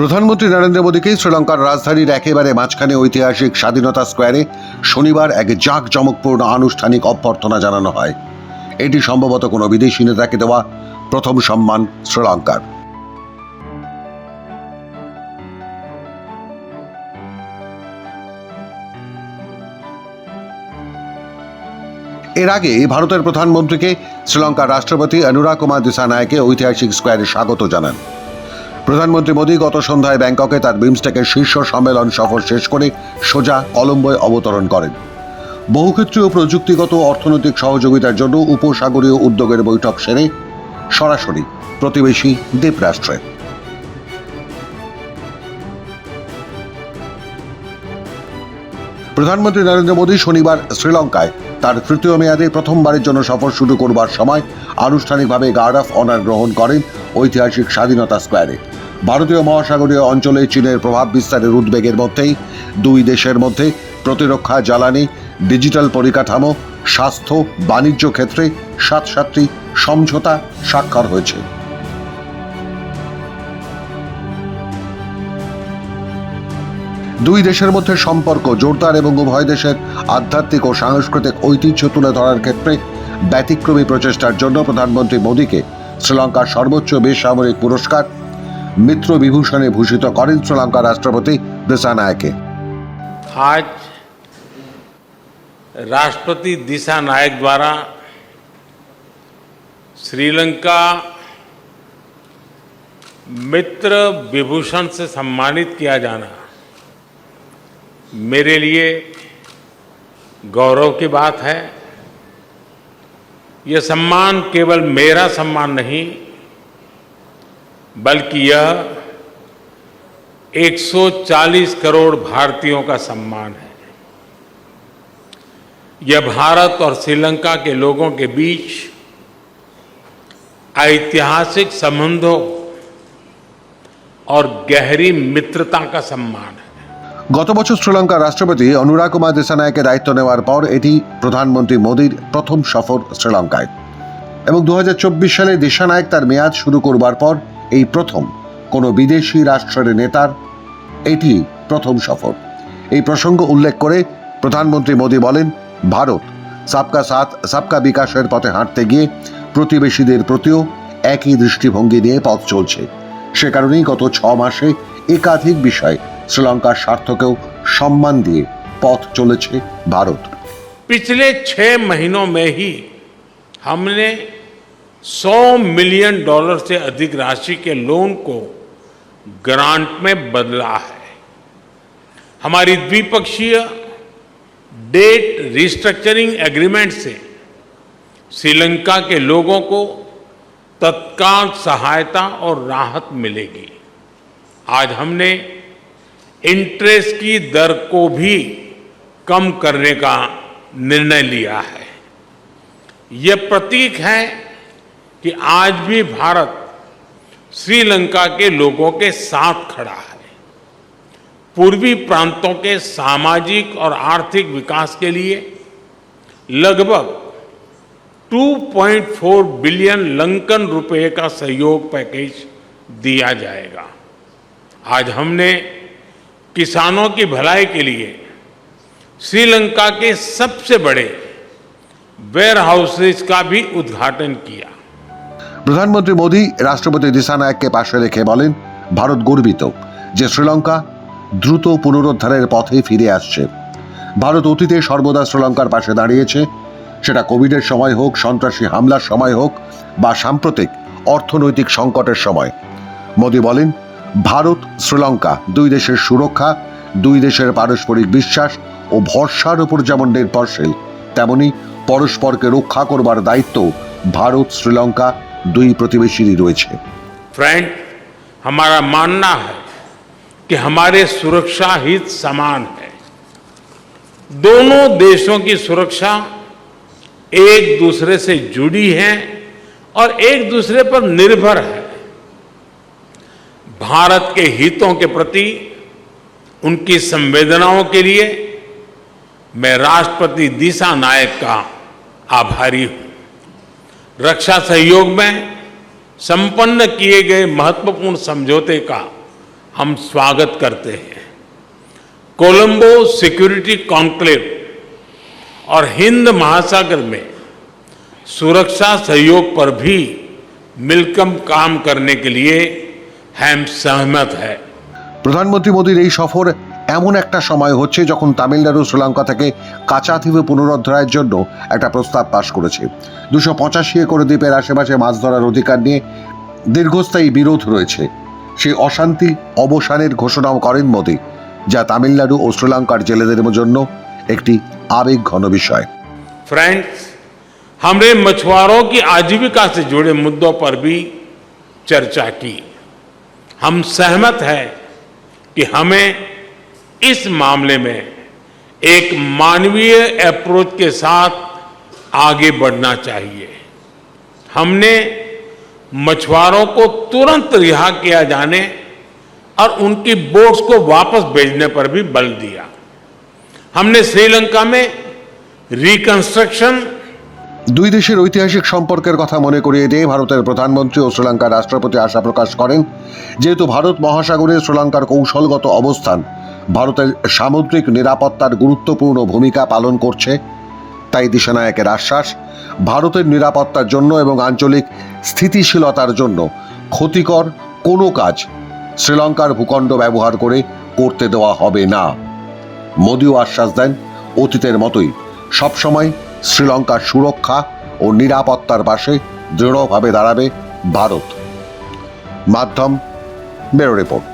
প্রধানমন্ত্রী নরেন্দ্র মোদীকে শ্রীলঙ্কার রাজধানীর একেবারে মাঝখানে ঐতিহাসিক স্বাধীনতা স্কোয়ারে শনিবার এক জাঁকজমকপূর্ণ আনুষ্ঠানিক অভ্যর্থনা জানানো হয়। এটি সম্ভবত কোনো বিদেশি নেতাকে দেওয়া প্রথম সম্মান শ্রীলঙ্কার। এর আগে ভারতের প্রধানমন্ত্রীকে শ্রীলঙ্কার রাষ্ট্রপতি অনুরা কুমার দিসানায়কে ঐতিহাসিক স্কোয়ারে স্বাগত জানান। প্রধানমন্ত্রী মোদী গত সন্ধ্যায় ব্যাংককে তার বিমস্টেকের শীর্ষ সম্মেলন সফর শেষ করে সোজা কলম্বোয় অবতরণ করেন। বহুক্ষেত্রীয় প্রযুক্তিগত অর্থনৈতিক সহযোগিতার জন্য উপসাগরীয় উদ্যোগের বৈঠক সেরে সরাসরি প্রতিবেশী দ্বীপরাষ্ট্রে। প্রধানমন্ত্রী নরেন্দ্র মোদী শনিবার শ্রীলঙ্কায় তার তৃতীয় মেয়াদে প্রথমবারের জন্য সফর শুরু করবার সময় আনুষ্ঠানিকভাবে গার্ড অফ অনার গ্রহণ করেন ঐতিহাসিক স্বাধীনতা স্কোয়ারে। ভারতীয় মহাসাগরীয় অঞ্চলে চীনের প্রভাব বিস্তারের উদ্বেগের মধ্যেই দুই দেশের মধ্যে প্রতিরক্ষা, জ্বালানি, ডিজিটাল পরিকাঠামো, স্বাস্থ্য, বাণিজ্য ক্ষেত্রে 7টি সমঝোতা স্বাক্ষর হয়েছে। দুই দেশের মধ্যে সম্পর্ক জোরদার এবং উভয় দেশের আধ্যাত্মিক ও সাংস্কৃতিক ঐতিহ্য তুলে ধরার ক্ষেত্রে ব্যতিক্রমী প্রচেষ্টার জন্য প্রধানমন্ত্রী মোদীকে শ্রীলঙ্কার সর্বোচ্চ বেসামরিক পুরস্কার মিত্র বিভূষণে ভূষিত করেন শ্রীলঙ্কার রাষ্ট্রপতি দিসানায়কে। आज राष्ट्रपति दिसानायक द्वारा श्रीलंका मित्र विभूषण से सम्मानित किया जाना मेरे लिए गौरव की बात है। यह सम्मान केवल मेरा सम्मान नहीं, बल्कि यह 140 करोड़ भारतीयों का सम्मान है। यह भारत और श्रीलंका के लोगों के बीच ऐतिहासिक संबंधों और गहरी मित्रता का सम्मान है। গত বছর শ্রীলঙ্কার রাষ্ট্রপতি অনুরা কুমার দিসানায়কে দায়িত্ব নেওয়ার পর এটি প্রধানমন্ত্রী মোদীর প্রথম সফর শ্রীলঙ্কায়, এবং 2024 সালে দিসানায়ক তার মেয়াদ শুরু করবার পর এই প্রথম কোনো বিদেশি রাষ্ট্রের নেতার এটি প্রথম সফর। এই প্রসঙ্গ উল্লেখ করে প্রধানমন্ত্রী মোদী বলেন, ভারত সাবকা সাথ সাবকা বিকাশের পথে হাঁটতে গিয়ে প্রতিবেশীদের প্রতিও একই দৃষ্টিভঙ্গি নিয়ে পথ চলছে। সে কারণেই গত 6 মাসে একাধিক বিষয় শ্রীলঙ্কার স্বার্থকেও সম্মান দিয়ে পথ চলেছে ভারত। पिछले 6 महीनों में ही हमने $100 मिलियन से अधिक राशि के लोन को ग्रांट में बदला है। हमारी द्विपक्षीय डेट रिस्ट्रक्चरिंग एग्रीमेंट से श्रीलंका के लोगों को तत्काल सहायता और राहत मिलेगी। आज हमने इंटरेस्ट की दर को भी कम करने का निर्णय लिया है। यह प्रतीक है कि आज भी भारत श्रीलंका के लोगों के साथ खड़ा है। पूर्वी प्रांतों के सामाजिक और आर्थिक विकास के लिए लगभग 2.4 बिलियन लंकन रुपए का सहयोग पैकेज दिया जाएगा। आज हमने किसानों की भलाई के लिए श्रीलंका के सबसे बड़े वेयर हाउसेस का भी उद्घाटन किया। প্রধানমন্ত্রী মোদী রাষ্ট্রপতি দিসানায়ককে পাশে রেখে বলেন, ভারত গর্বিত যে শ্রীলঙ্কা দ্রুত পুনরুদ্ধারের পথে ফিরে আসছে। ভারত অতীতে সর্বদা শ্রীলঙ্কার পাশে দাঁড়িয়েছে, সেটা কোভিডের সময় হোক, সন্ত্রাসী হামলার সময় হোক বা সাম্প্রতিক অর্থনৈতিক সংকটের সময়। মোদী বলেন, ভারত শ্রীলঙ্কা দুই দেশের সুরক্ষা, দুই দেশের পারস্পরিক বিশ্বাস ও ভরসার উপর যেমন নির্ভরশীল, তেমনি পরস্পরকে রক্ষা করবার দায়িত্ব ভারত শ্রীলঙ্কা দুই প্রতিবেশীরই রয়েছে। फ्रेंड, हमारा मानना है कि हमारे सुरक्षा हित समान है। दोनों देशों की सुरक्षा एक दूसरे से जुड़ी है और एक दूसरे पर निर्भर है। भारत के हितों के प्रति उनकी संवेदनाओं के लिए मैं राष्ट्रपति दिसानायक का आभारी हूं। रक्षा सहयोग में संपन्न किए गए महत्वपूर्ण समझौते का हम स्वागत करते हैं। कोलंबो सिक्योरिटी कॉन्क्लेव और हिंद महासागर में सुरक्षा सहयोग पर भी मिलकर काम करने के लिए हम सहमत हैं। প্রধানমন্ত্রী মোদীর এই সফর এমন একটা সময় হচ্ছে যখন তামিলনাড়ু শ্রীলঙ্কা থেকে কাঁচা দ্বীপে পুনরুদ্ধারের জন্য একটা প্রস্তাব পাশ করেছে। 285 একর দ্বীপের আশেপাশে মাছ ধরার অধিকার নিয়ে দীর্ঘস্থায়ী বিরোধ রয়েছে। সেই অশান্তি অবসানের ঘোষণাও করেন মোদী, যা তামিলনাড়ু ও শ্রীলঙ্কার জেলেদের জন্য একটি আবেগঘন বিষয়। फ्रेंड्स, हमने मछुआरों की आजीविका से जुड़े मुद्दों पर भी चर्चा की। हम सहमत हैं कि हमें इस मामले में एक मानवीय अप्रोच के साथ आगे बढ़ना चाहिए। हमने मछुआरों को तुरंत रिहा किया जाने और उनकी बोट्स को वापस भेजने पर भी बल दिया। हमने श्रीलंका में रिकंस्ट्रक्शन দুই দেশের ঐতিহাসিক সম্পর্কের কথা মনে করিয়ে দিয়ে ভারতের প্রধানমন্ত্রী ও শ্রীলঙ্কার রাষ্ট্রপতি আশা প্রকাশ করেন, যেহেতু ভারত মহাসাগরে শ্রীলঙ্কার কৌশলগত অবস্থান ভারতের সামুদ্রিক নিরাপত্তার গুরুত্বপূর্ণ ভূমিকা পালন করছে, তাই দিশানায়কের আশ্বাস, ভারতের নিরাপত্তার জন্য এবং আঞ্চলিক স্থিতিশীলতার জন্য ক্ষতিকর কোনো কাজ শ্রীলঙ্কার ভূখণ্ড ব্যবহার করে করতে দেওয়া হবে না। মোদিও আশ্বাস দেন, অতীতের মতোই সবসময় শ্রীলঙ্কার সুরক্ষা ও নিরাপত্তার পাশে দৃঢ়ভাবে দাঁড়াবে ভারত। মাধ্যম ব্যুরো রিপোর্ট।